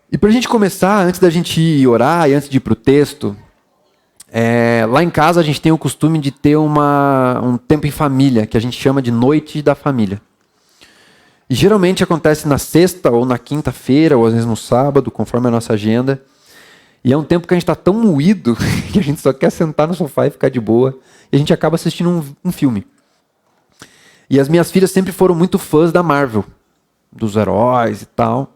E para a gente começar, antes da gente ir orar e antes de ir para o texto, lá em casa a gente tem o costume de ter um tempo em família, que a gente chama de noite da família. E geralmente acontece na sexta ou na quinta-feira, ou às vezes no sábado, conforme a nossa agenda. E é um tempo que a gente está tão moído que a gente só quer sentar no sofá e ficar de boa. E a gente acaba assistindo um filme. E as minhas filhas sempre foram muito fãs da Marvel, dos heróis e tal.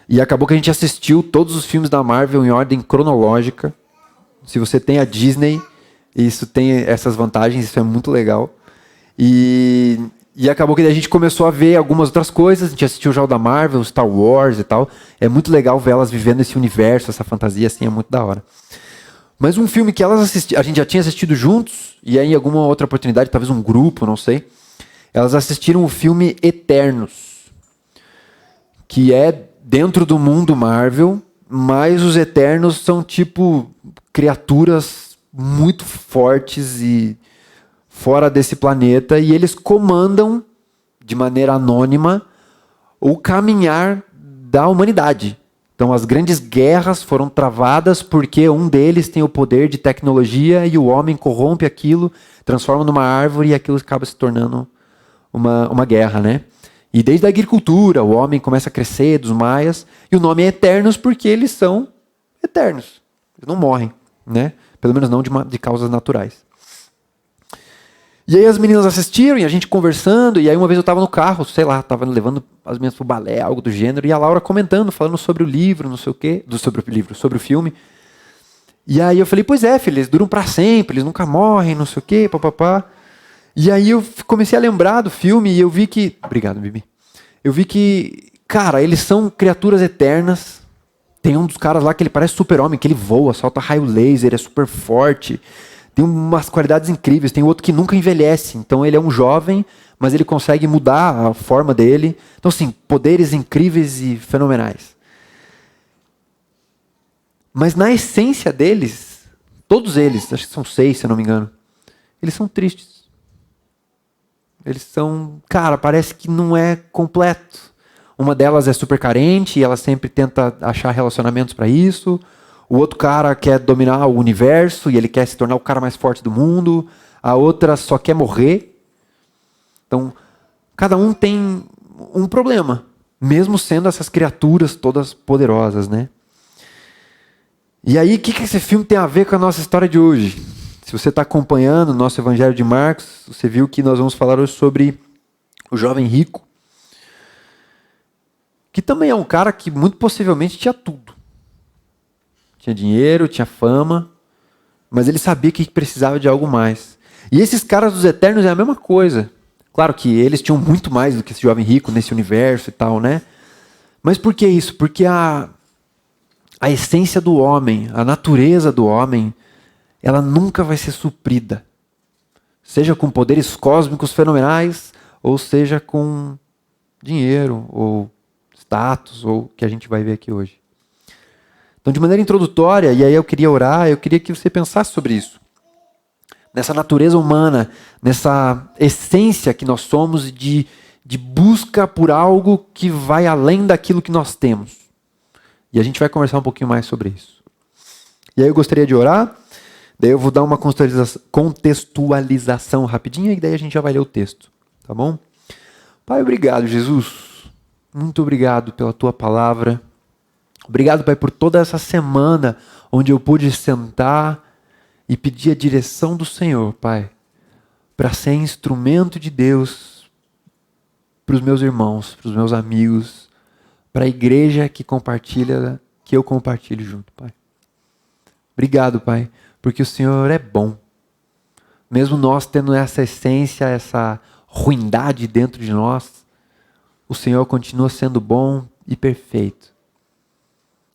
E acabou que a gente assistiu todos os filmes da Marvel em ordem cronológica. Se você tem a Disney, isso tem essas vantagens, isso é muito legal. E acabou que a gente começou a ver algumas outras coisas. A gente assistiu já o da Marvel, Star Wars e tal. É muito legal ver elas vivendo esse universo, essa fantasia, assim, é muito da hora. Mas um filme que elas assistiram, a gente já tinha assistido juntos, e aí em alguma outra oportunidade, talvez um grupo, não sei, elas assistiram o filme Eternos, que é dentro do mundo Marvel, mas os Eternos são tipo criaturas muito fortes e fora desse planeta, e eles comandam de maneira anônima o caminhar da humanidade. Então as grandes guerras foram travadas porque um deles tem o poder de tecnologia e o homem corrompe aquilo, transforma numa árvore e aquilo acaba se tornando uma guerra, né? E desde a agricultura, o homem começa a crescer dos maias, e o nome é Eternos porque eles são eternos. Eles não morrem, né? Pelo menos não de causas naturais. E aí as meninas assistiram, e a gente conversando, e aí uma vez eu estava no carro, sei lá, estava levando as meninas pro balé, algo do gênero, e a Laura comentando, falando sobre o livro, não sei o quê, sobre o filme. E aí eu falei, pois é, filha, eles duram para sempre, eles nunca morrem, não sei o quê, papapá. E aí eu comecei a lembrar do filme e eu vi que... Obrigado, Bibi. Eu vi que, cara, eles são criaturas eternas. Tem um dos caras lá que ele parece super-homem, que ele voa, solta raio laser, é super forte. Tem umas qualidades incríveis. Tem outro que nunca envelhece. Então ele é um jovem, mas ele consegue mudar a forma dele. Então, assim, poderes incríveis e fenomenais. Mas na essência deles, todos eles, acho que são 6, se eu não me engano, eles são tristes. Eles são, cara, parece que não é completo. Uma delas é super carente e ela sempre tenta achar relacionamentos para isso. O outro cara quer dominar o universo e ele quer se tornar o cara mais forte do mundo. A outra só quer morrer. Então, cada um tem um problema, mesmo sendo essas criaturas todas poderosas, né? E aí, o que esse filme tem a ver com a nossa história de hoje? Se você está acompanhando o nosso Evangelho de Marcos, você viu que nós vamos falar hoje sobre o jovem rico, que também é um cara que muito possivelmente tinha tudo. Tinha dinheiro, tinha fama, mas ele sabia que precisava de algo mais. E esses caras dos Eternos é a mesma coisa. Claro que eles tinham muito mais do que esse jovem rico nesse universo e tal, né? Mas por que isso? Porque a essência do homem, a natureza do homem, ela nunca vai ser suprida. Seja com poderes cósmicos fenomenais, ou seja com dinheiro, ou status, ou o que a gente vai ver aqui hoje. Então, de maneira introdutória, e aí eu queria orar, eu queria que você pensasse sobre isso. Nessa natureza humana, nessa essência que nós somos de busca por algo que vai além daquilo que nós temos. E a gente vai conversar um pouquinho mais sobre isso. E aí eu gostaria de orar. Daí eu vou dar uma contextualização rapidinha e daí a gente já vai ler o texto, tá bom? Pai, obrigado, Jesus. Muito obrigado pela tua palavra. Obrigado, Pai, por toda essa semana onde eu pude sentar e pedir a direção do Senhor, Pai, para ser instrumento de Deus para os meus irmãos, para os meus amigos, para a igreja que compartilha, que eu compartilho junto, Pai. Obrigado, Pai, porque o Senhor é bom. Mesmo nós tendo essa essência, essa ruindade dentro de nós, o Senhor continua sendo bom e perfeito.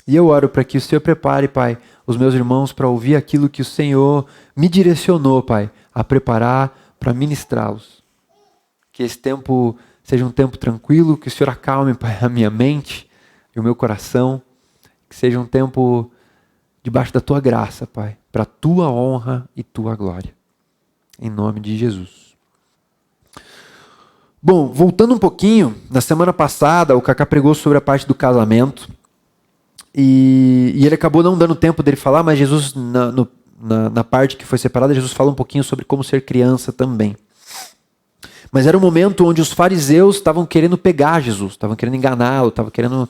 E eu oro para que o Senhor prepare, Pai, os meus irmãos para ouvir aquilo que o Senhor me direcionou, Pai, a preparar para ministrá-los. Que esse tempo seja um tempo tranquilo, que o Senhor acalme, Pai, a minha mente e o meu coração. Que seja um tempo debaixo da tua graça, Pai, para a tua honra e tua glória. Em nome de Jesus. Bom, voltando um pouquinho, na semana passada o Cacá pregou sobre a parte do casamento. E ele acabou não dando tempo dele falar, mas Jesus, na parte que foi separada, Jesus fala um pouquinho sobre como ser criança também. Mas era um momento onde os fariseus estavam querendo pegar Jesus, estavam querendo enganá-lo, estavam querendo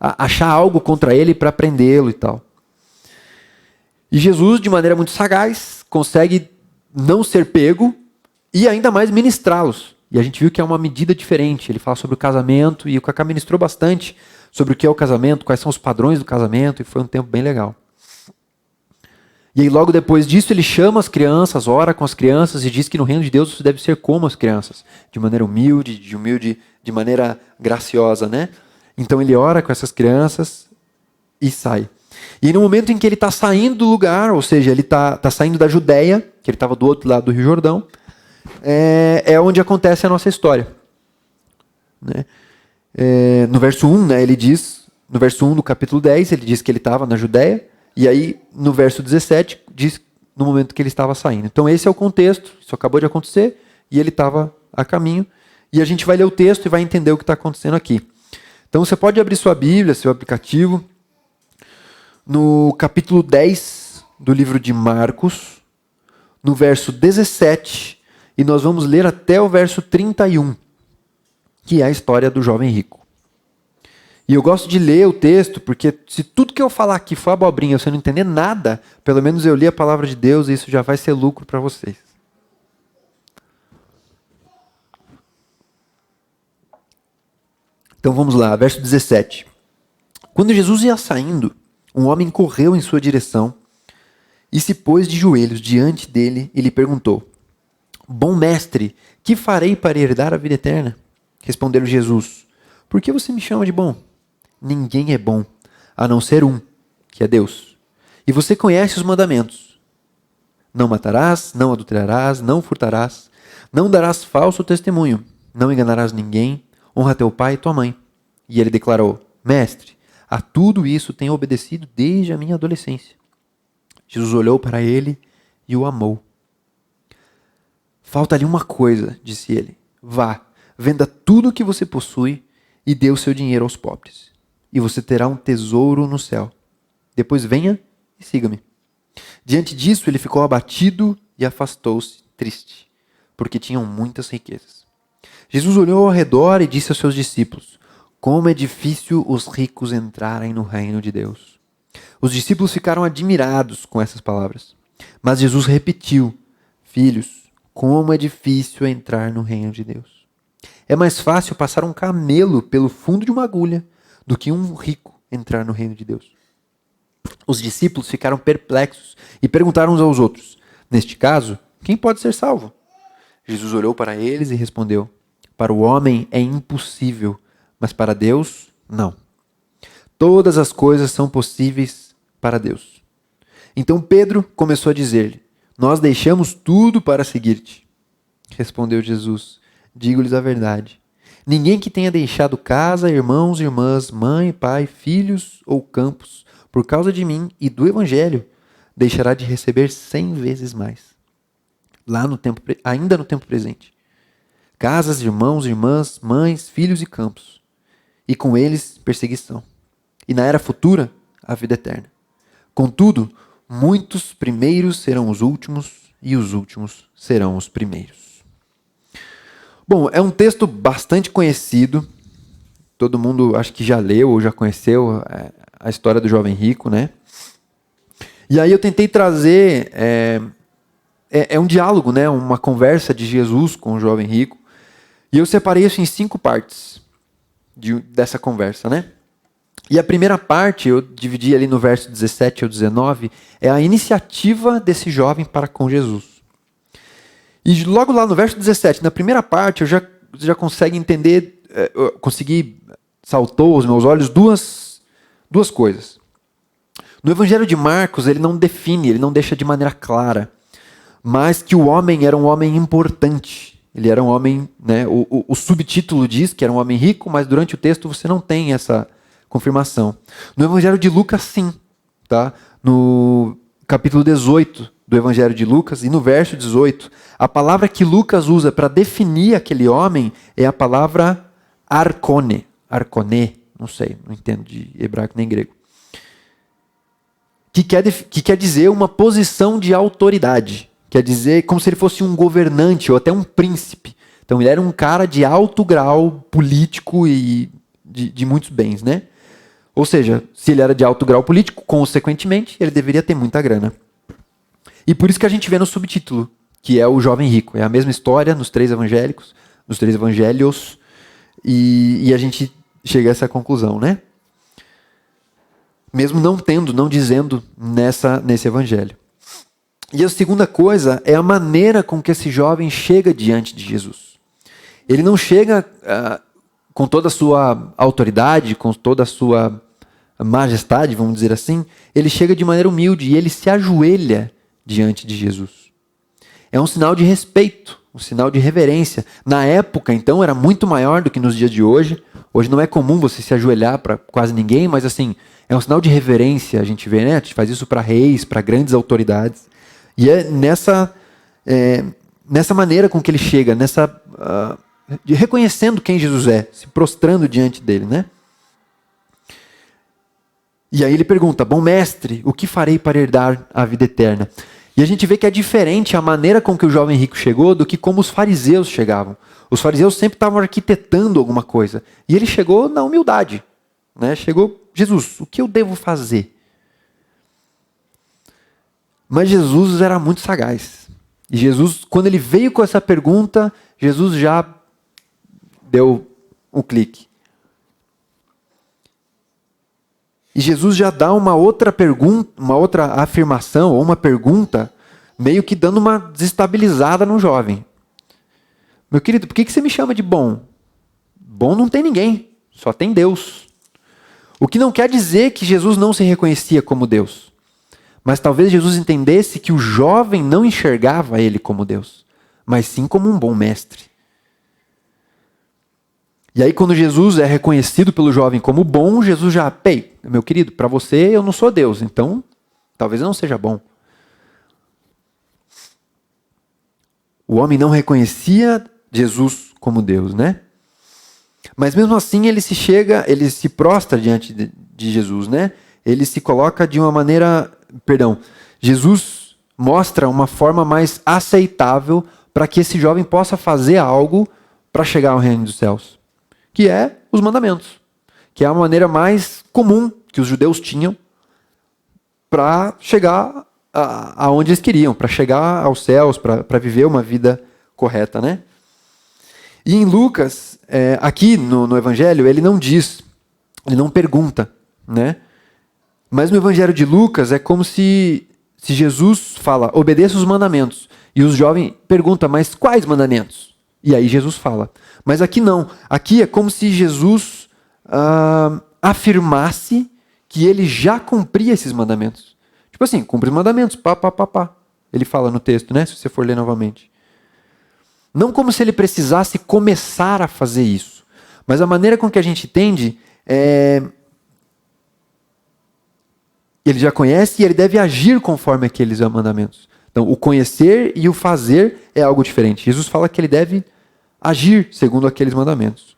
achar algo contra ele para prendê-lo e tal. E Jesus, de maneira muito sagaz, consegue não ser pego e ainda mais ministrá-los. E a gente viu que é uma medida diferente. Ele fala sobre o casamento e o Cacá ministrou bastante sobre o que é o casamento, quais são os padrões do casamento, e foi um tempo bem legal. E aí logo depois disso ele chama as crianças, ora com as crianças e diz que no reino de Deus você deve ser como as crianças, de maneira humilde, de maneira graciosa, né? Então ele ora com essas crianças e sai. E no momento em que ele está saindo do lugar, ou seja, ele está saindo da Judéia, que ele estava do outro lado do Rio Jordão, é onde acontece a nossa história. Né? No verso 1, né, ele diz, no verso 1 do capítulo 10, ele diz que ele estava na Judéia, e aí no verso 17 diz no momento que ele estava saindo. Então esse é o contexto, isso acabou de acontecer, e ele estava a caminho, e a gente vai ler o texto e vai entender o que está acontecendo aqui. Então você pode abrir sua Bíblia, seu aplicativo, no capítulo 10 do livro de Marcos, no verso 17, e nós vamos ler até o verso 31, que é a história do jovem rico. E eu gosto de ler o texto, porque se tudo que eu falar aqui for abobrinha, você não entender nada, pelo menos eu li a palavra de Deus e isso já vai ser lucro para vocês. Então vamos lá, verso 17. Quando Jesus ia saindo, um homem correu em sua direção e se pôs de joelhos diante dele e lhe perguntou: Bom mestre, que farei para herdar a vida eterna? Respondeu Jesus: Por que você me chama de bom? Ninguém é bom, a não ser um, que é Deus. E você conhece os mandamentos. Não matarás, não adulterarás, não furtarás, não darás falso testemunho, não enganarás ninguém, honra teu pai e tua mãe. E ele declarou: Mestre, a tudo isso tenho obedecido desde a minha adolescência. Jesus olhou para ele e o amou. Falta-lhe uma coisa, disse ele. Vá, venda tudo o que você possui e dê o seu dinheiro aos pobres. E você terá um tesouro no céu. Depois venha e siga-me. Diante disso, ele ficou abatido e afastou-se, triste, porque tinham muitas riquezas. Jesus olhou ao redor e disse aos seus discípulos: Como é difícil os ricos entrarem no reino de Deus. Os discípulos ficaram admirados com essas palavras. Mas Jesus repetiu: Filhos, como é difícil entrar no reino de Deus. É mais fácil passar um camelo pelo fundo de uma agulha do que um rico entrar no reino de Deus. Os discípulos ficaram perplexos e perguntaram uns aos outros: Neste caso, quem pode ser salvo? Jesus olhou para eles e respondeu: Para o homem é impossível, mas para Deus, não. Todas as coisas são possíveis para Deus. Então Pedro começou a dizer-lhe: Nós deixamos tudo para seguir-te. Respondeu Jesus: Digo-lhes a verdade. Ninguém que tenha deixado casa, irmãos, irmãs, mãe, pai, filhos ou campos, por causa de mim e do Evangelho, deixará de receber 100 vezes mais. Ainda no tempo presente. Casas, irmãos, irmãs, mães, filhos e campos. E com eles, perseguição. E na era futura, a vida eterna. Contudo, muitos primeiros serão os últimos e os últimos serão os primeiros. Bom, é um texto bastante conhecido. Todo mundo acho que já leu ou já conheceu a história do jovem rico, né? E aí eu tentei trazer um diálogo, né? Uma conversa de Jesus com o jovem rico. E eu separei isso em 5 partes dessa conversa, né? E a primeira parte, eu dividi ali no verso 17 ao 19, é a iniciativa desse jovem para com Jesus. E logo lá no verso 17, na primeira parte, eu já consegue entender, saltou aos meus olhos duas coisas. No Evangelho de Marcos, ele não define, ele não deixa de maneira clara, mas que o homem era um homem importante. Ele era um homem, né, o subtítulo diz que era um homem rico, mas durante o texto você não tem essa confirmação. No Evangelho de Lucas, sim. Tá? No capítulo 18 do Evangelho de Lucas, e no verso 18, a palavra que Lucas usa para definir aquele homem é a palavra arcone. Arcone, não sei, não entendo de hebraico nem grego. que quer dizer uma posição de autoridade. Quer dizer como se ele fosse um governante ou até um príncipe. Então ele era um cara de alto grau político e de muitos bens, né? Ou seja, se ele era de alto grau político, consequentemente, ele deveria ter muita grana. E por isso que a gente vê no subtítulo, que é o jovem rico. É a mesma história nos três evangélicos, nos três evangelhos, e a gente chega a essa conclusão, né? Mesmo não dizendo nesse evangelho. E a segunda coisa é a maneira com que esse jovem chega diante de Jesus. Ele não chega com toda a sua autoridade, com toda a sua majestade, vamos dizer assim. Ele chega de maneira humilde e ele se ajoelha diante de Jesus. É um sinal de respeito, um sinal de reverência. Na época, então, era muito maior do que nos dias de hoje. Hoje não é comum você se ajoelhar para quase ninguém, mas assim, é um sinal de reverência, a gente vê, né? A gente faz isso para reis, para grandes autoridades. E é nessa maneira com que ele chega, reconhecendo quem Jesus é, se prostrando diante dele, né? E aí ele pergunta, bom mestre, o que farei para herdar a vida eterna? E a gente vê que é diferente a maneira com que o jovem rico chegou do que como os fariseus chegavam. Os fariseus sempre estavam arquitetando alguma coisa. E ele chegou na humildade, né? Chegou, Jesus, o que eu devo fazer? Mas Jesus era muito sagaz. E Jesus, quando ele veio com essa pergunta, Jesus já deu um clique. E Jesus já dá uma outra pergunta, uma outra afirmação, ou uma pergunta, meio que dando uma desestabilizada no jovem. Meu querido, por que você me chama de bom? Bom não tem ninguém, só tem Deus. O que não quer dizer que Jesus não se reconhecia como Deus. Mas talvez Jesus entendesse que o jovem não enxergava ele como Deus, mas sim como um bom mestre. E aí quando Jesus é reconhecido pelo jovem como bom, Jesus já, meu querido, para você eu não sou Deus, então talvez eu não seja bom. O homem não reconhecia Jesus como Deus, né? Mas mesmo assim ele se prostra diante de Jesus, né? Ele se coloca de uma maneira, Jesus mostra uma forma mais aceitável para que esse jovem possa fazer algo para chegar ao reino dos céus, que é os mandamentos, que é a maneira mais comum que os judeus tinham para chegar aonde eles queriam, para chegar aos céus, para viver uma vida correta, né? E em Lucas, aqui no Evangelho, ele não diz, ele não pergunta, né? Mas no Evangelho de Lucas é como se Jesus fala, obedeça os mandamentos. E os jovens perguntam, mas quais mandamentos? E aí Jesus fala. Mas aqui não. Aqui é como se Jesus afirmasse que ele já cumpria esses mandamentos. Tipo assim, cumpre os mandamentos, pá. Ele fala no texto, né? Se você for ler novamente. Não como se ele precisasse começar a fazer isso. Mas a maneira com que a gente entende é... Ele já conhece e ele deve agir conforme aqueles mandamentos. Então, o conhecer e o fazer é algo diferente. Jesus fala que ele deve agir segundo aqueles mandamentos.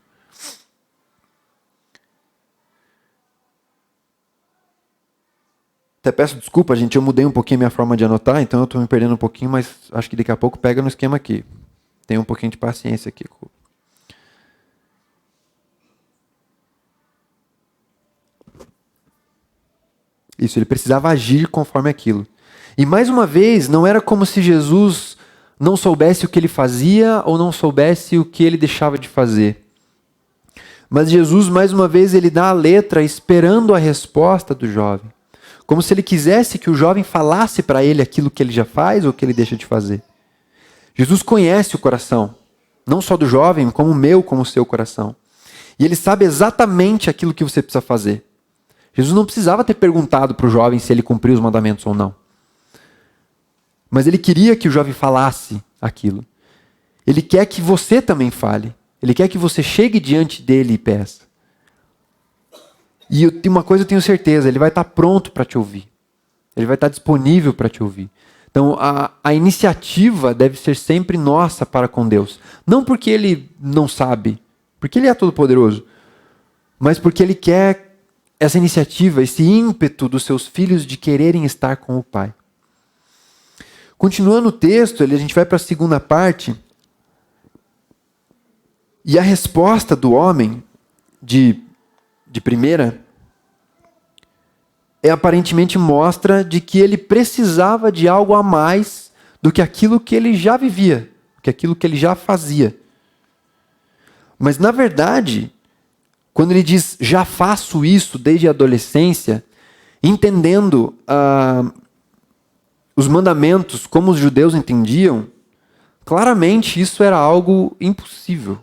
Até peço desculpa, gente, eu mudei um pouquinho a minha forma de anotar, então eu estou me perdendo um pouquinho, mas acho que daqui a pouco pega no esquema aqui. Tenha um pouquinho de paciência aqui. Isso, ele precisava agir conforme aquilo. E mais uma vez, não era como se Jesus não soubesse o que ele fazia ou não soubesse o que ele deixava de fazer. Mas Jesus, mais uma vez, ele dá a letra esperando a resposta do jovem. Como se ele quisesse que o jovem falasse para ele aquilo que ele já faz ou o que ele deixa de fazer. Jesus conhece o coração, não só do jovem, como o meu, como o seu coração. E ele sabe exatamente aquilo que você precisa fazer. Jesus não precisava ter perguntado para o jovem se ele cumpriu os mandamentos ou não. Mas ele queria que o jovem falasse aquilo. Ele quer que você também fale. Ele quer que você chegue diante dele e peça. E uma coisa eu tenho certeza, ele vai estar pronto para te ouvir. Ele vai estar disponível para te ouvir. Então a iniciativa deve ser sempre nossa para com Deus. Não porque ele não sabe, porque ele é todo poderoso, mas porque ele quer essa iniciativa, esse ímpeto dos seus filhos de quererem estar com o pai. Continuando o texto, a gente vai para a segunda parte. E a resposta do homem, de primeira, aparentemente mostra de que ele precisava de algo a mais do que aquilo que ele já vivia, que aquilo que ele já fazia. Mas, na verdade, quando ele diz, já faço isso desde a adolescência, entendendo os mandamentos como os judeus entendiam, claramente isso era algo impossível.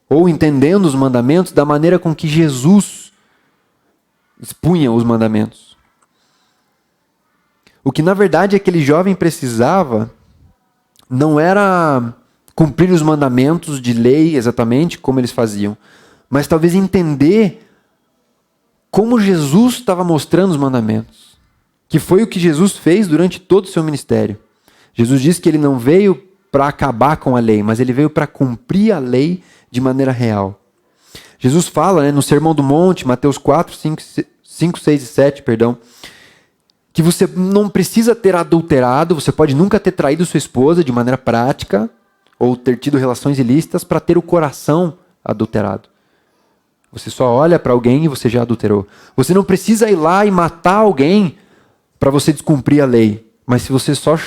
Ou entendendo os mandamentos da maneira com que Jesus expunha os mandamentos. O que na verdade aquele jovem precisava não era cumprir os mandamentos de lei exatamente como eles faziam, mas talvez entender como Jesus estava mostrando os mandamentos, que foi o que Jesus fez durante todo o seu ministério. Jesus disse que ele não veio para acabar com a lei, mas ele veio para cumprir a lei de maneira real. Jesus fala, no Sermão do Monte, Mateus 4, 5, 6 e 7, que você não precisa ter adulterado, você pode nunca ter traído sua esposa de maneira prática, ou ter tido relações ilícitas para ter o coração adulterado. Você só olha para alguém e você já adulterou. Você não precisa ir lá e matar alguém para você descumprir a lei, mas se você só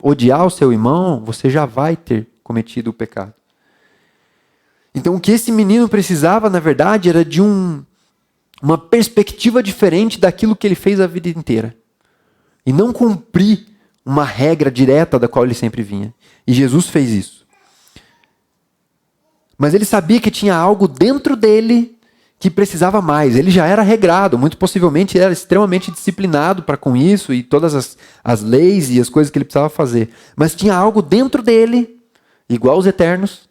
odiar o seu irmão, você já vai ter cometido o pecado. Então o que esse menino precisava, na verdade, era de uma perspectiva diferente daquilo que ele fez a vida inteira. E não cumprir uma regra direta da qual ele sempre vinha. E Jesus fez isso. Mas ele sabia que tinha algo dentro dele que precisava mais. Ele já era regrado, muito possivelmente ele era extremamente disciplinado para com isso e todas as leis e as coisas que ele precisava fazer. Mas tinha algo dentro dele, igual os eternos,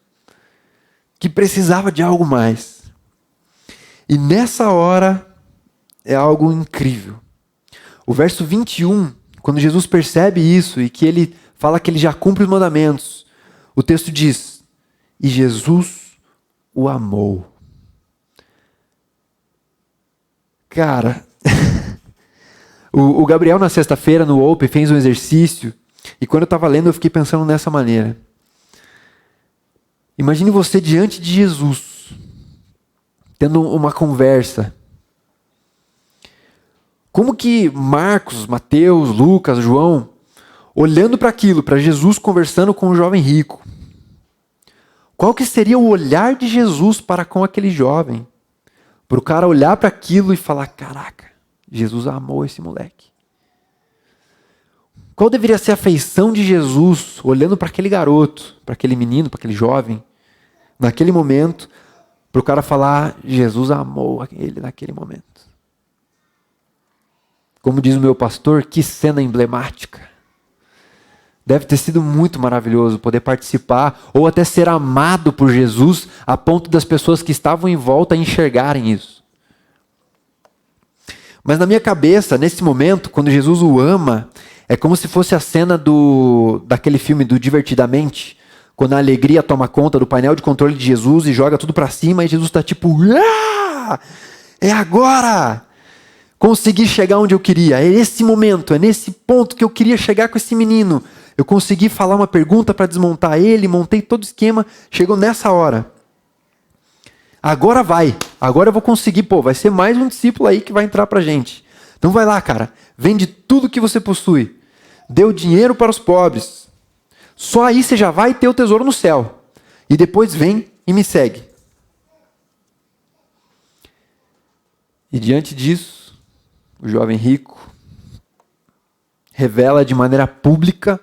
que precisava de algo mais. E nessa hora é algo incrível. O verso 21, quando Jesus percebe isso e que ele fala que ele já cumpre os mandamentos, o texto diz, e Jesus o amou. Cara, o Gabriel na sexta-feira no Open fez um exercício e quando eu estava lendo eu fiquei pensando nessa maneira. Imagine você diante de Jesus, tendo uma conversa. Como que Marcos, Mateus, Lucas, João, olhando para aquilo, para Jesus conversando com o jovem rico, qual que seria o olhar de Jesus para com aquele jovem? Para o cara olhar para aquilo e falar, caraca, Jesus amou esse moleque. Qual deveria ser a feição de Jesus olhando para aquele garoto, para aquele menino, para aquele jovem, naquele momento, para o cara falar, Jesus amou ele naquele momento. Como diz o meu pastor, que cena emblemática. Deve ter sido muito maravilhoso poder participar ou até ser amado por Jesus a ponto das pessoas que estavam em volta enxergarem isso. Mas na minha cabeça, nesse momento, quando Jesus o ama, é como se fosse a cena daquele filme do Divertidamente, quando a alegria toma conta do painel de controle de Jesus e joga tudo para cima e Jesus está tipo, é agora! Consegui chegar onde eu queria, é esse momento, é nesse ponto que eu queria chegar com esse menino. Eu consegui falar uma pergunta para desmontar ele, montei todo o esquema, chegou nessa hora. Agora vai, agora eu vou conseguir, vai ser mais um discípulo aí que vai entrar pra gente. Então vai lá, cara, vende tudo que você possui, dê o dinheiro para os pobres. Só aí você já vai ter o tesouro no céu. E depois vem e me segue. E diante disso, o jovem rico revela de maneira pública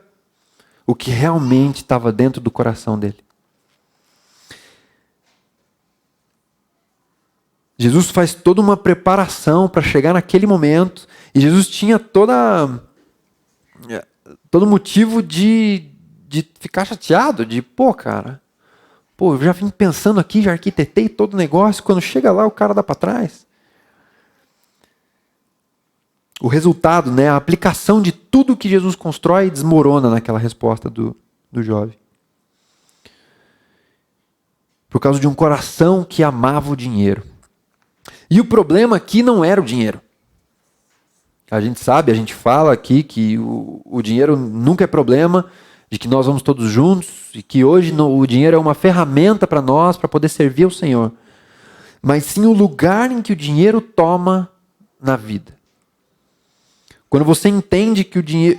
o que realmente estava dentro do coração dele. Jesus faz toda uma preparação para chegar naquele momento, e Jesus tinha todo motivo de ficar chateado, cara, eu já vim pensando aqui, já arquitetei todo o negócio, quando chega lá o cara dá para trás. O resultado, a aplicação de tudo que Jesus constrói desmorona naquela resposta do jovem. Por causa de um coração que amava o dinheiro. E o problema aqui não era o dinheiro. A gente sabe, a gente fala aqui que o dinheiro nunca é problema, de que nós vamos todos juntos, e que hoje o dinheiro é uma ferramenta para nós, para poder servir ao Senhor. Mas sim o lugar em que o dinheiro toma na vida. Quando você entende que o dinheiro...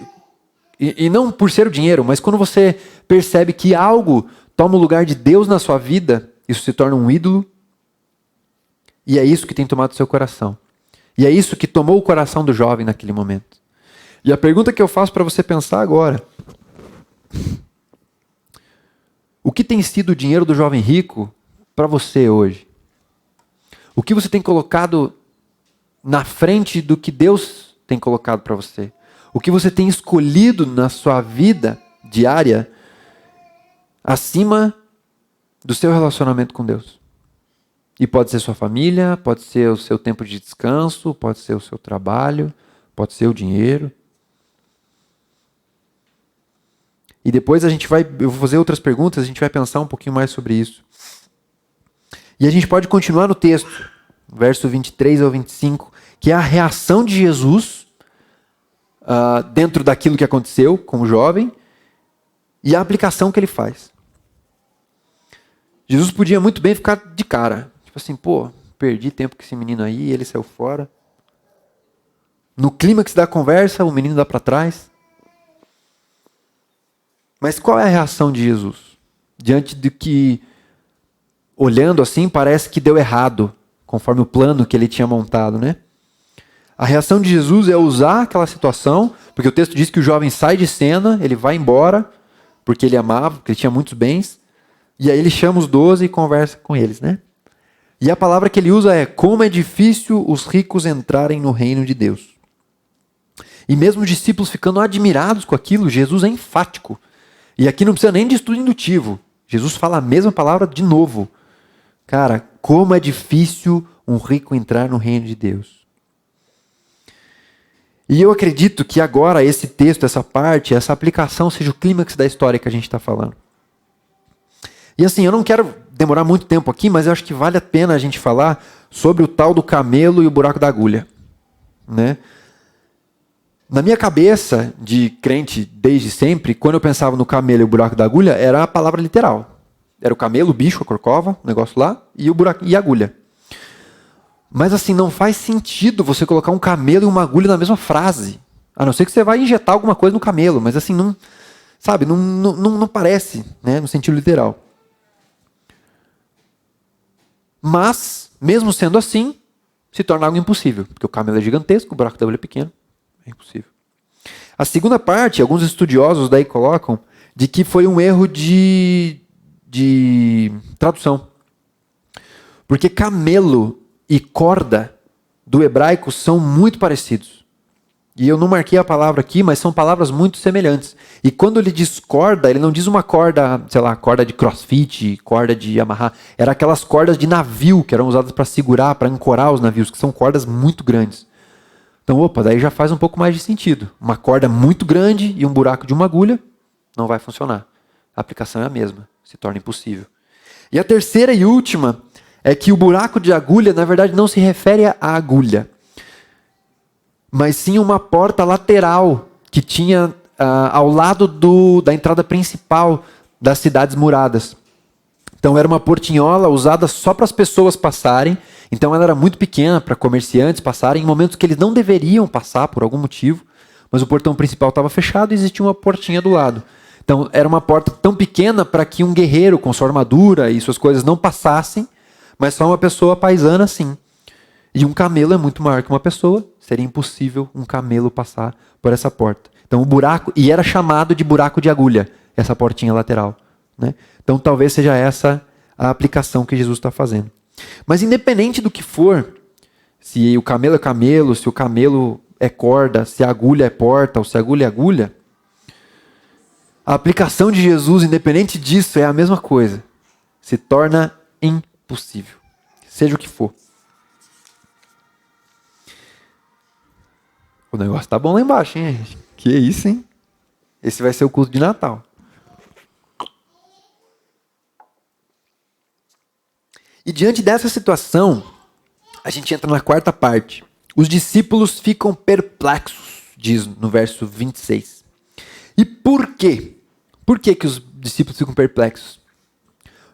E não por ser o dinheiro, mas quando você percebe que algo toma o lugar de Deus na sua vida, isso se torna um ídolo, e é isso que tem tomado seu coração. E é isso que tomou o coração do jovem naquele momento. E a pergunta que eu faço para você pensar agora: o que tem sido o dinheiro do jovem rico para você hoje? O que você tem colocado na frente do que Deus tem colocado para você? O que você tem escolhido na sua vida diária acima do seu relacionamento com Deus? E pode ser sua família, pode ser o seu tempo de descanso, pode ser o seu trabalho, pode ser o dinheiro. E depois eu vou fazer outras perguntas, a gente vai pensar um pouquinho mais sobre isso. E a gente pode continuar no texto, verso 23 ao 25, que é a reação de Jesus dentro daquilo que aconteceu com o jovem e a aplicação que ele faz. Jesus podia muito bem ficar de cara. Tipo assim, pô, perdi tempo com esse menino aí, ele saiu fora. No clímax da conversa, o menino dá para trás. Mas qual é a reação de Jesus? Diante de que, olhando assim, parece que deu errado, conforme o plano que ele tinha montado, né? A reação de Jesus é usar aquela situação, porque o texto diz que o jovem sai de cena, ele vai embora, porque ele amava, porque ele tinha muitos bens, e aí ele chama os 12 e conversa com eles, né? E a palavra que ele usa é: como é difícil os ricos entrarem no reino de Deus. E mesmo os discípulos ficando admirados com aquilo, Jesus é enfático. E aqui não precisa nem de estudo indutivo. Jesus fala a mesma palavra de novo. Cara, como é difícil um rico entrar no reino de Deus. E eu acredito que agora esse texto, essa parte, essa aplicação seja o clímax da história que a gente está falando. E assim, eu não quero demorar muito tempo aqui, mas eu acho que vale a pena a gente falar sobre o tal do camelo e o buraco da agulha, né? Na minha cabeça de crente desde sempre, quando eu pensava no camelo e o buraco da agulha, era a palavra literal. Era o camelo, o bicho, a corcova, o negócio lá, e o buraco e a agulha. Mas assim, não faz sentido você colocar um camelo e uma agulha na mesma frase. A não ser que você vai injetar alguma coisa no camelo, mas assim, não, sabe, não parece, né, no sentido literal. Mas, mesmo sendo assim, se torna algo impossível, porque o camelo é gigantesco, o buraco da agulha é pequeno, é impossível. A segunda parte, alguns estudiosos daí colocam, de que foi um erro de tradução. Porque camelo e corda do hebraico são muito parecidos. E eu não marquei a palavra aqui, mas são palavras muito semelhantes. E quando ele diz corda, ele não diz uma corda, sei lá, corda de crossfit, corda de amarrar. Era aquelas cordas de navio que eram usadas para segurar, para ancorar os navios, que são cordas muito grandes. Então, opa, daí já faz um pouco mais de sentido. Uma corda muito grande e um buraco de uma agulha não vai funcionar. A aplicação é a mesma, se torna impossível. E a terceira e última é que o buraco de agulha, na verdade, não se refere à agulha, mas sim uma porta lateral que tinha ao lado da entrada principal das cidades muradas. Então era uma portinhola usada só para as pessoas passarem. Então ela era muito pequena para comerciantes passarem em momentos que eles não deveriam passar por algum motivo, mas o portão principal estava fechado e existia uma portinha do lado. Então era uma porta tão pequena para que um guerreiro com sua armadura e suas coisas não passassem, mas só uma pessoa paisana sim. E um camelo é muito maior que uma pessoa, seria impossível um camelo passar por essa porta. Então o buraco, e era chamado de buraco de agulha, essa portinha lateral, né? Então talvez seja essa a aplicação que Jesus está fazendo. Mas independente do que for, se o camelo é camelo, se o camelo é corda, se a agulha é porta ou se a agulha é agulha, a aplicação de Jesus, independente disso, é a mesma coisa. Se torna impossível, seja o que for. O negócio tá bom lá embaixo, hein, gente? Que isso, hein? Esse vai ser o culto de Natal. E diante dessa situação, a gente entra na quarta parte. Os discípulos ficam perplexos, diz no verso 26. E por quê? Por que os discípulos ficam perplexos?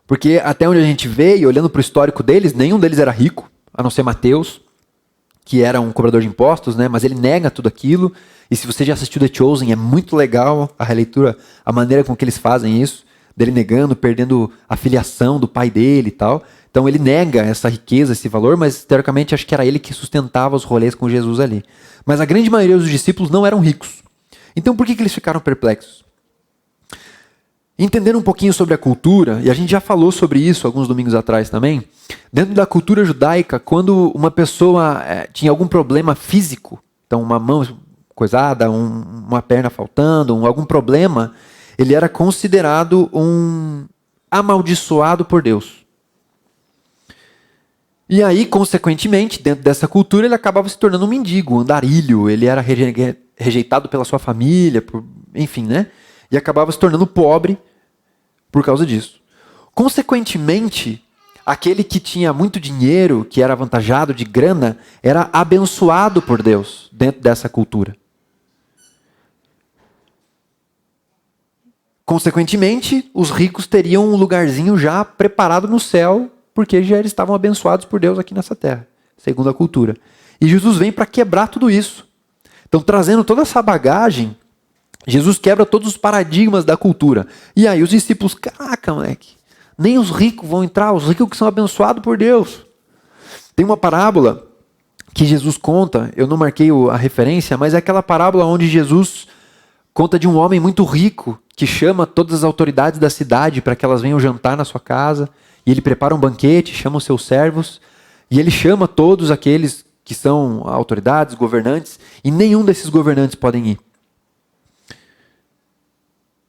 Porque até onde a gente vê, e olhando para o histórico deles, nenhum deles era rico, a não ser Mateus, que era um cobrador de impostos, né? Mas ele nega tudo aquilo. E se você já assistiu The Chosen, é muito legal a releitura, a maneira com que eles fazem isso, dele negando, perdendo a filiação do pai dele e tal. Então ele nega essa riqueza, esse valor, mas teoricamente acho que era ele que sustentava os rolês com Jesus ali. Mas a grande maioria dos discípulos não eram ricos. Então por que eles ficaram perplexos? Entendendo um pouquinho sobre a cultura, e a gente já falou sobre isso alguns domingos atrás também, dentro da cultura judaica, quando uma pessoa tinha algum problema físico, então uma mão coisada, uma perna faltando, algum problema, ele era considerado um amaldiçoado por Deus. E aí, consequentemente, dentro dessa cultura, ele acabava se tornando um mendigo, um andarilho, ele era rejeitado pela sua família, enfim, né? E acabava se tornando pobre por causa disso. Consequentemente, aquele que tinha muito dinheiro, que era avantajado de grana, era abençoado por Deus dentro dessa cultura. Consequentemente, os ricos teriam um lugarzinho já preparado no céu, porque já eles estavam abençoados por Deus aqui nessa terra, segundo a cultura. E Jesus vem para quebrar tudo isso. Então, trazendo toda essa bagagem, Jesus quebra todos os paradigmas da cultura. E aí os discípulos, caraca, moleque, nem os ricos vão entrar, os ricos que são abençoados por Deus. Tem uma parábola que Jesus conta, eu não marquei a referência, mas é aquela parábola onde Jesus conta de um homem muito rico que chama todas as autoridades da cidade para que elas venham jantar na sua casa, e ele prepara um banquete, chama os seus servos, e ele chama todos aqueles que são autoridades, governantes, e nenhum desses governantes podem ir.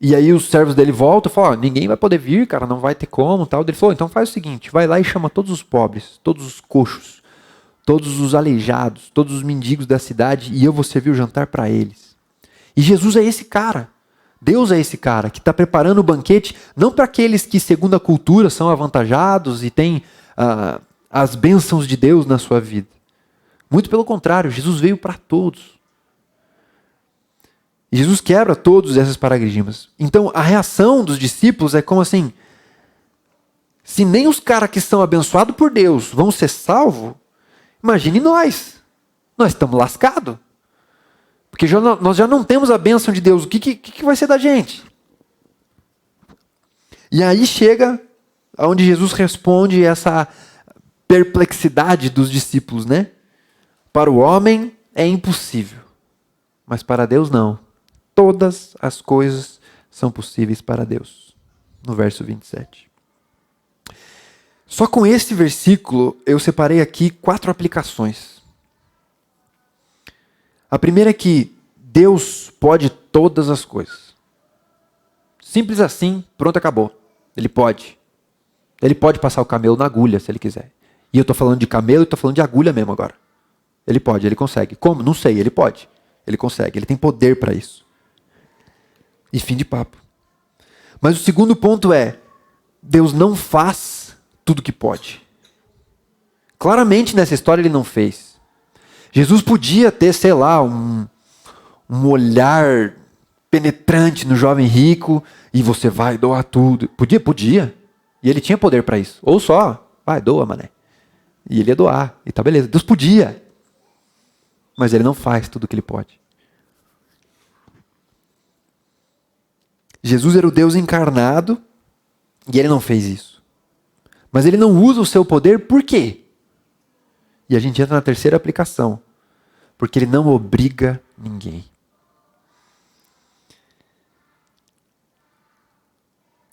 E aí os servos dele voltam e falam, ninguém vai poder vir, cara, não vai ter como. Tal. Ele falou, então faz o seguinte, vai lá e chama todos os pobres, todos os coxos, todos os aleijados, todos os mendigos da cidade, e eu vou servir o jantar para eles. E Jesus é esse cara, Deus é esse cara, que está preparando o banquete, não para aqueles que, segundo a cultura, são avantajados e têm as bênçãos de Deus na sua vida. Muito pelo contrário, Jesus veio para todos. E Jesus quebra todos esses paradigmas. Então, a reação dos discípulos é como assim, se nem os caras que são abençoados por Deus vão ser salvos, imagine nós. Nós estamos lascados. Porque nós já não temos a bênção de Deus. O que vai ser da gente? E aí chega onde Jesus responde essa perplexidade dos discípulos, né? Para o homem é impossível, mas para Deus não. Todas as coisas são possíveis para Deus. No verso 27. Só com esse versículo eu separei aqui 4 aplicações. A primeira é que Deus pode todas as coisas. Simples assim, pronto, acabou. Ele pode. Ele pode passar o camelo na agulha, se ele quiser. E eu estou falando de camelo e estou falando de agulha mesmo agora. Ele pode, ele consegue. Como? Não sei, ele pode. Ele consegue, ele tem poder para isso. E fim de papo. Mas o segundo ponto é, Deus não faz tudo que pode. Claramente nessa história ele não fez. Jesus podia ter, sei lá, um olhar penetrante no jovem rico e você vai doar tudo. Podia. E ele tinha poder para isso. Ou só, vai, doa, mané. E ele ia doar. E tá beleza. Deus podia. Mas ele não faz tudo o que ele pode. Jesus era o Deus encarnado e ele não fez isso. Mas ele não usa o seu poder por quê? E a gente entra na terceira aplicação. Porque ele não obriga ninguém.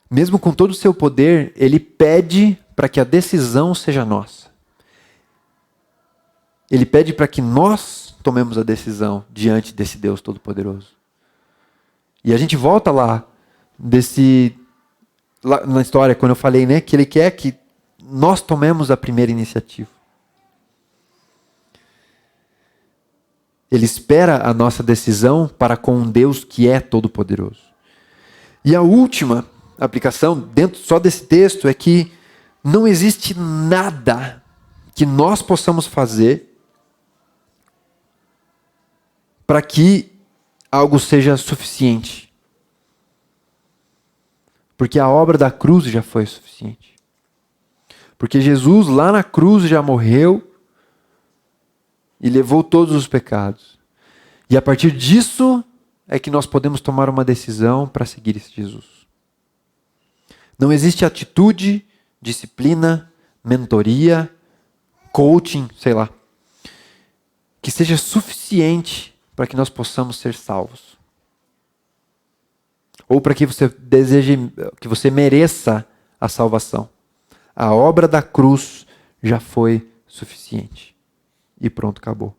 Mesmo com todo o seu poder, ele pede para que a decisão seja nossa. Ele pede para que nós tomemos a decisão diante desse Deus Todo-Poderoso. E a gente volta lá na história, quando eu falei, né, que ele quer que nós tomemos a primeira iniciativa. Ele espera a nossa decisão para com um Deus que é todo-poderoso. E a última aplicação, dentro só desse texto, é que não existe nada que nós possamos fazer para que algo seja suficiente. Porque a obra da cruz já foi suficiente. Porque Jesus lá na cruz já morreu e levou todos os pecados. E a partir disso é que nós podemos tomar uma decisão para seguir esse Jesus. Não existe atitude, disciplina, mentoria, coaching, sei lá, que seja suficiente para que nós possamos ser salvos. Ou para que você deseje, que você mereça a salvação. A obra da cruz já foi suficiente. E pronto, acabou.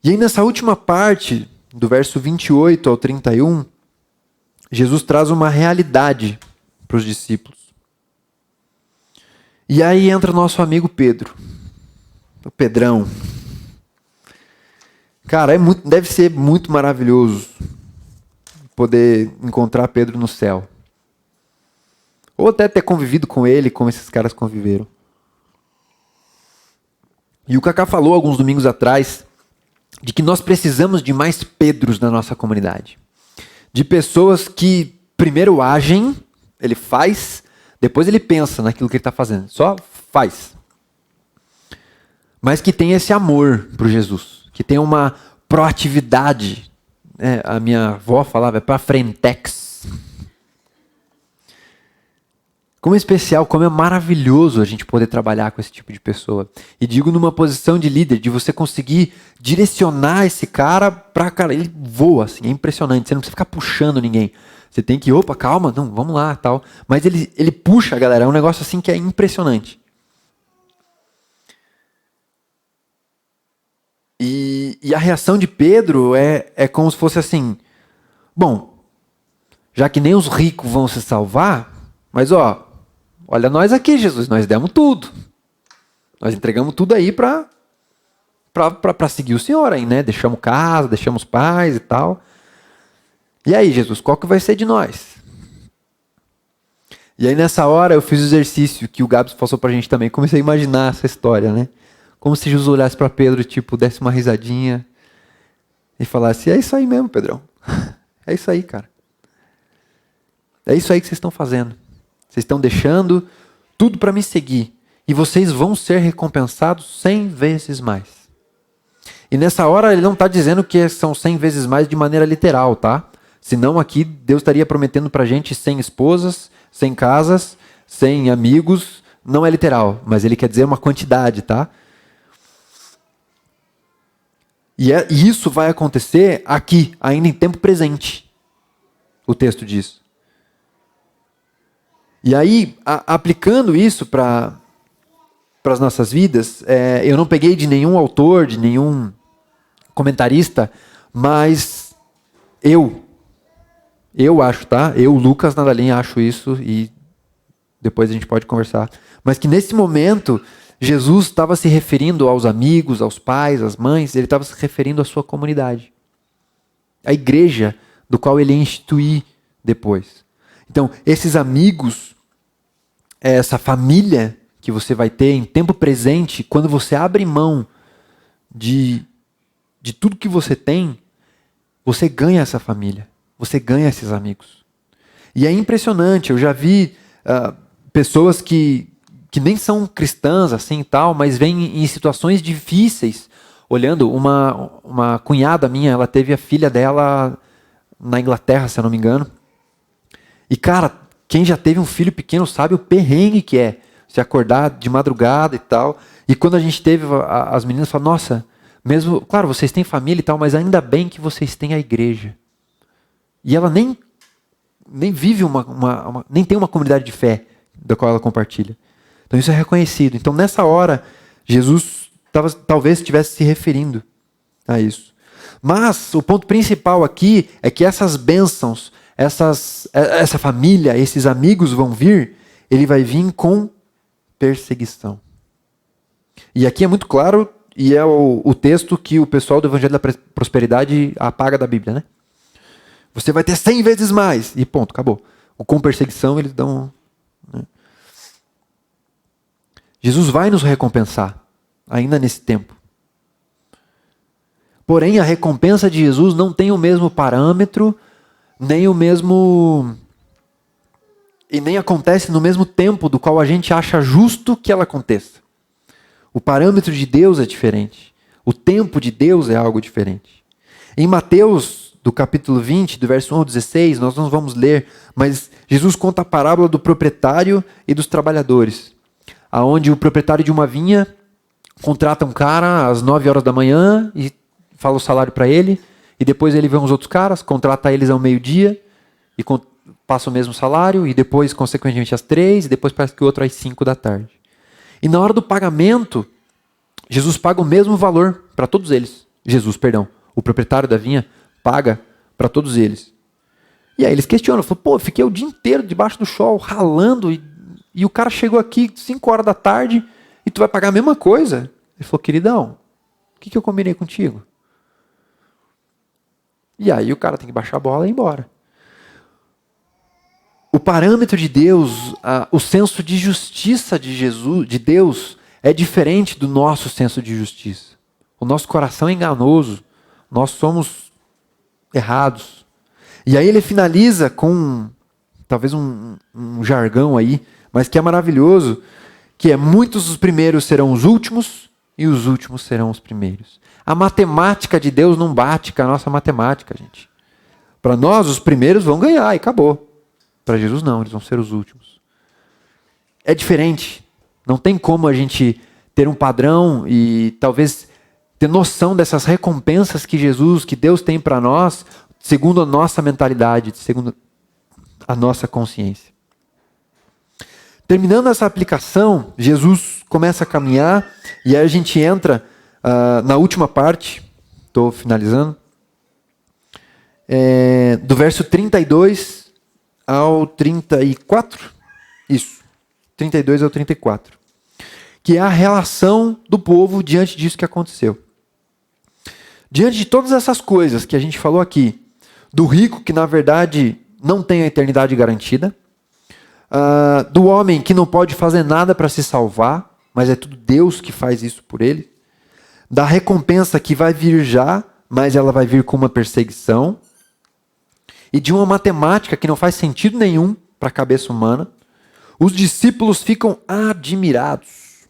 E aí nessa última parte, do verso 28 ao 31, Jesus traz uma realidade para os discípulos. E aí entra nosso amigo Pedro, o Pedrão. Cara, deve ser muito maravilhoso poder encontrar Pedro no céu. Ou até ter convivido com ele, como esses caras conviveram. E o Kaká falou alguns domingos atrás de que nós precisamos de mais Pedros na nossa comunidade. De pessoas que primeiro agem, ele faz, depois ele pensa naquilo que ele está fazendo. Só faz. Mas que tem esse amor por Jesus. Que tem uma proatividade. A minha avó falava, é para frentex. Como é especial, como é maravilhoso a gente poder trabalhar com esse tipo de pessoa. E digo numa posição de líder, de você conseguir direcionar esse cara para, cara, ele voa, assim, é impressionante. Você não precisa ficar puxando ninguém. Você tem que, opa, calma, não, vamos lá, tal. Mas ele puxa a galera, é um negócio assim que é impressionante. E a reação de Pedro é como se fosse assim, bom, já que nem os ricos vão se salvar, mas olha nós aqui, Jesus, nós demos tudo. Nós entregamos tudo aí para seguir o Senhor aí, né? Deixamos casa, deixamos pais e tal. E aí, Jesus, qual que vai ser de nós? E aí nessa hora eu fiz o exercício que o Gabs passou pra gente também. Comecei a imaginar essa história, né? Como se Jesus olhasse para Pedro, tipo, desse uma risadinha e falasse, é isso aí mesmo, Pedrão. É isso aí, cara. É isso aí que vocês estão fazendo. Vocês estão deixando tudo para me seguir. E vocês vão ser recompensados 100 vezes mais. E nessa hora ele não está dizendo que são 100 vezes mais de maneira literal, tá? Senão aqui Deus estaria prometendo para a gente 100 esposas, 100 casas, 100 amigos. Não é literal, mas ele quer dizer uma quantidade, tá? E isso vai acontecer aqui, ainda em tempo presente. O texto diz. E aí, aplicando isso para as nossas vidas, eu não peguei de nenhum autor, de nenhum comentarista, mas eu acho, tá? Eu, Lucas Nadalim, acho isso e depois a gente pode conversar. Mas que nesse momento, Jesus estava se referindo aos amigos, aos pais, às mães, ele estava se referindo à sua comunidade. A igreja do qual ele ia instituir depois. Então, esses amigos, essa família que você vai ter em tempo presente, quando você abre mão de tudo que você tem, você ganha essa família, você ganha esses amigos. E é impressionante, eu já vi pessoas que nem são cristãs assim tal, mas vêm em situações difíceis, olhando, uma cunhada minha, ela teve a filha dela na Inglaterra, se eu não me engano. E cara, quem já teve um filho pequeno sabe o perrengue que é se acordar de madrugada e tal. E quando a gente teve, as meninas falaram, nossa, mesmo, claro, vocês têm família e tal, mas ainda bem que vocês têm a igreja. E ela nem vive nem tem uma comunidade de fé da qual ela compartilha. Então isso é reconhecido. Então nessa hora, Jesus talvez estivesse se referindo a isso. Mas o ponto principal aqui é que essas bênçãos, essa família, esses amigos vão vir, ele vai vir com perseguição. E aqui é muito claro, e é o texto que o pessoal do Evangelho da Prosperidade apaga da Bíblia, né? Você vai ter 100 vezes mais. E ponto, acabou. Com perseguição eles dão... Né? Jesus vai nos recompensar, ainda nesse tempo. Porém, a recompensa de Jesus não tem o mesmo parâmetro, nem o mesmo... E nem acontece no mesmo tempo do qual a gente acha justo que ela aconteça. O parâmetro de Deus é diferente. O tempo de Deus é algo diferente. Em Mateus, do capítulo 20, do verso 1 ao 16, nós não vamos ler, mas Jesus conta a parábola do proprietário e dos trabalhadores, aonde o proprietário de uma vinha contrata um cara às 9 horas da manhã e fala o salário para ele, e depois ele vê uns outros caras, contrata eles ao meio-dia e passa o mesmo salário, e depois, consequentemente, às 3, e depois parece que o outro às 5 da tarde. E na hora do pagamento, Jesus paga o mesmo valor para todos eles. O proprietário da vinha paga para todos eles. E aí eles questionam, falam, pô, eu fiquei o dia inteiro debaixo do sol, ralando, e o cara chegou aqui 5 horas da tarde, e tu vai pagar a mesma coisa? Ele falou, queridão, o que eu combinei contigo? E aí o cara tem que baixar a bola e ir embora. O parâmetro de Deus, o senso de justiça de Deus, é diferente do nosso senso de justiça. O nosso coração é enganoso, nós somos errados. E aí ele finaliza com, talvez um jargão aí, mas que é maravilhoso, que é muitos dos primeiros serão os últimos e os últimos serão os primeiros. A matemática de Deus não bate com a nossa matemática, gente. Para nós, os primeiros vão ganhar e acabou. Para Jesus não, eles vão ser os últimos. É diferente. Não tem como a gente ter um padrão e talvez ter noção dessas recompensas que Deus tem para nós, segundo a nossa mentalidade, segundo a nossa consciência. Terminando essa aplicação, Jesus começa a caminhar e aí a gente entra na última parte, estou finalizando, do verso 32 ao 34, isso, 32 ao 34, que é a relação do povo diante disso que aconteceu. Diante de todas essas coisas que a gente falou aqui, do rico que na verdade não tem a eternidade garantida, do homem que não pode fazer nada para se salvar, mas é tudo Deus que faz isso por ele, da recompensa que vai vir já, mas ela vai vir com uma perseguição, e de uma matemática que não faz sentido nenhum para a cabeça humana, os discípulos ficam admirados.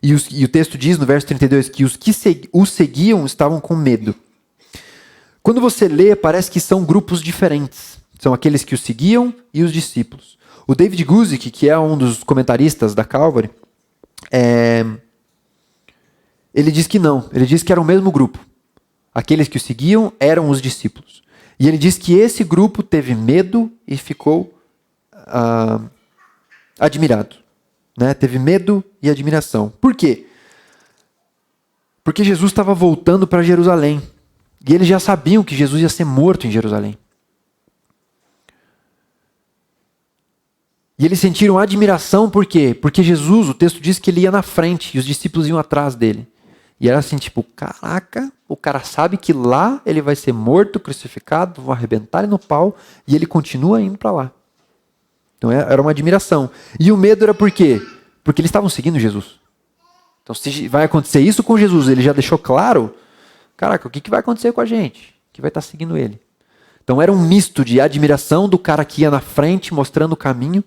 E o texto diz no verso 32 que os que o seguiam estavam com medo. Quando você lê, parece que são grupos diferentes. São aqueles que o seguiam e os discípulos. O David Guzik, que é um dos comentaristas da Calvary, ele diz que não. Ele diz que era o mesmo grupo. Aqueles que o seguiam eram os discípulos. E ele diz que esse grupo teve medo e ficou admirado. Né? Teve medo e admiração. Por quê? Porque Jesus estava voltando para Jerusalém. E eles já sabiam que Jesus ia ser morto em Jerusalém. E eles sentiram admiração por quê? Porque Jesus, o texto diz que ele ia na frente e os discípulos iam atrás dele. E era assim, tipo, caraca, o cara sabe que lá ele vai ser morto, crucificado, vão arrebentar ele no pau, e ele continua indo para lá. Então era uma admiração. E o medo era por quê? Porque eles estavam seguindo Jesus. Então se vai acontecer isso com Jesus, ele já deixou claro, caraca, o que vai acontecer com a gente? Que vai estar seguindo ele. Então era um misto de admiração do cara que ia na frente, mostrando o caminho,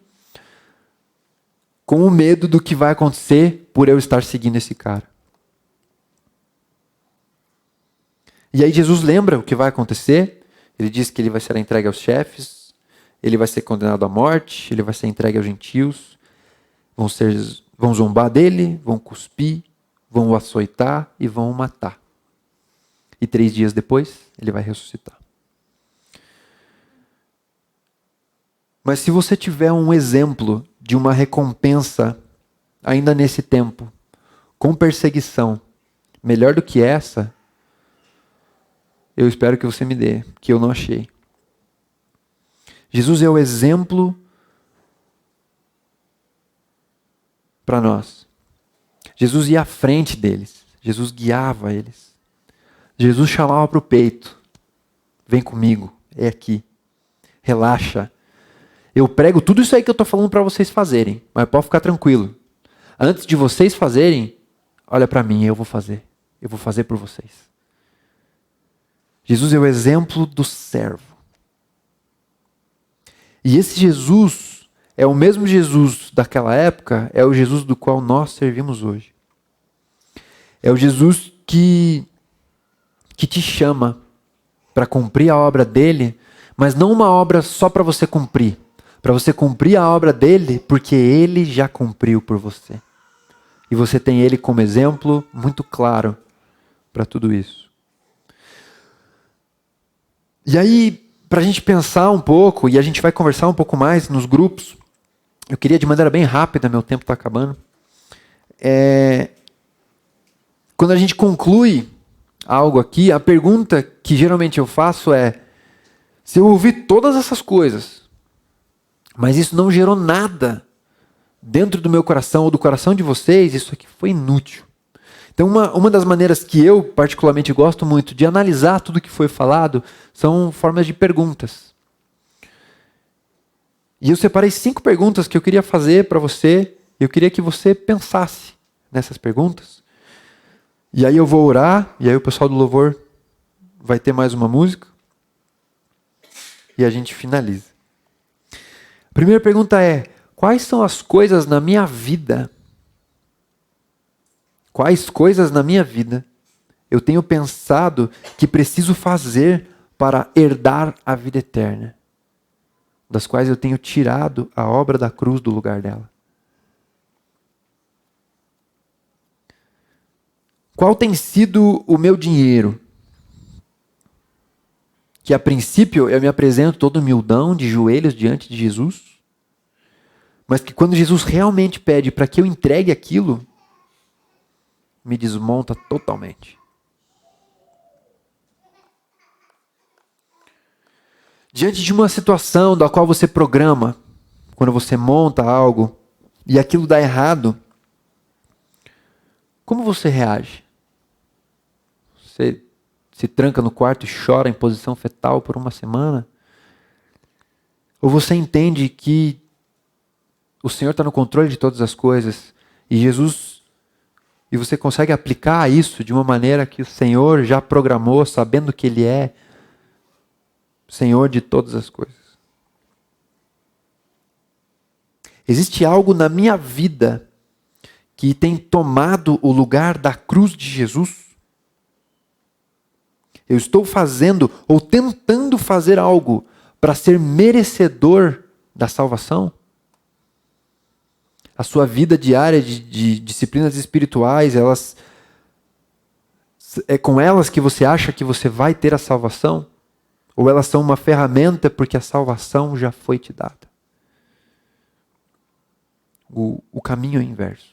com o medo do que vai acontecer por eu estar seguindo esse cara. E aí Jesus lembra o que vai acontecer. Ele diz que ele vai ser entregue aos chefes, ele vai ser condenado à morte, ele vai ser entregue aos gentios, vão zombar dele, vão cuspir, vão o açoitar e vão o matar. E 3 dias depois, ele vai ressuscitar. Mas se você tiver um exemplo de uma recompensa, ainda nesse tempo, com perseguição, melhor do que essa, eu espero que você me dê, que eu não achei. Jesus é o exemplo para nós. Jesus ia à frente deles. Jesus guiava eles. Jesus chamava para o peito. Vem comigo, é aqui. Relaxa. Eu prego tudo isso aí que eu estou falando para vocês fazerem, mas pode ficar tranquilo. Antes de vocês fazerem, olha para mim, eu vou fazer. Eu vou fazer por vocês. Jesus é o exemplo do servo. E esse Jesus é o mesmo Jesus daquela época, é o Jesus do qual nós servimos hoje. É o Jesus que te chama para cumprir a obra dele, mas não uma obra só para você cumprir. Para você cumprir a obra dele, porque ele já cumpriu por você. E você tem ele como exemplo muito claro para tudo isso. E aí, para a gente pensar um pouco, e a gente vai conversar um pouco mais nos grupos, eu queria de maneira bem rápida, meu tempo está acabando. Quando a gente conclui algo aqui, a pergunta que geralmente eu faço é: se eu ouvi todas essas coisas, mas isso não gerou nada dentro do meu coração ou do coração de vocês, isso aqui foi inútil. Então, uma das maneiras que eu particularmente gosto muito de analisar tudo que foi falado são formas de perguntas. E eu separei 5 perguntas que eu queria fazer para você. Eu queria que você pensasse nessas perguntas. E aí eu vou orar, e aí o pessoal do louvor vai ter mais uma música. E a gente finaliza. A primeira pergunta é: quais são as coisas na minha vida? Quais coisas na minha vida eu tenho pensado que preciso fazer para herdar a vida eterna? Das quais eu tenho tirado a obra da cruz do lugar dela. Qual tem sido o meu dinheiro? Que a princípio eu me apresento todo humildão, de joelhos diante de Jesus, mas que quando Jesus realmente pede para que eu entregue aquilo, me desmonta totalmente. Diante de uma situação da qual você programa, quando você monta algo e aquilo dá errado, como você reage? Você se tranca no quarto e chora em posição fetal por uma semana? Ou você entende que o Senhor está no controle de todas as coisas e você consegue aplicar isso de uma maneira que o Senhor já programou, sabendo que Ele é Senhor de todas as coisas? Existe algo na minha vida que tem tomado o lugar da cruz de Jesus? Eu estou fazendo ou tentando fazer algo para ser merecedor da salvação? A sua vida diária de disciplinas espirituais, é com elas que você acha que você vai ter a salvação? Ou elas são uma ferramenta porque a salvação já foi te dada? O caminho é o inverso.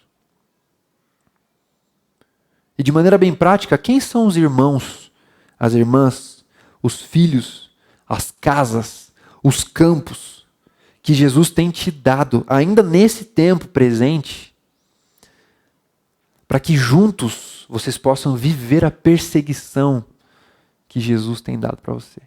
E de maneira bem prática, quem são os irmãos, as irmãs, os filhos, as casas, os campos que Jesus tem te dado, ainda nesse tempo presente, para que juntos vocês possam viver a perseguição que Jesus tem dado para você?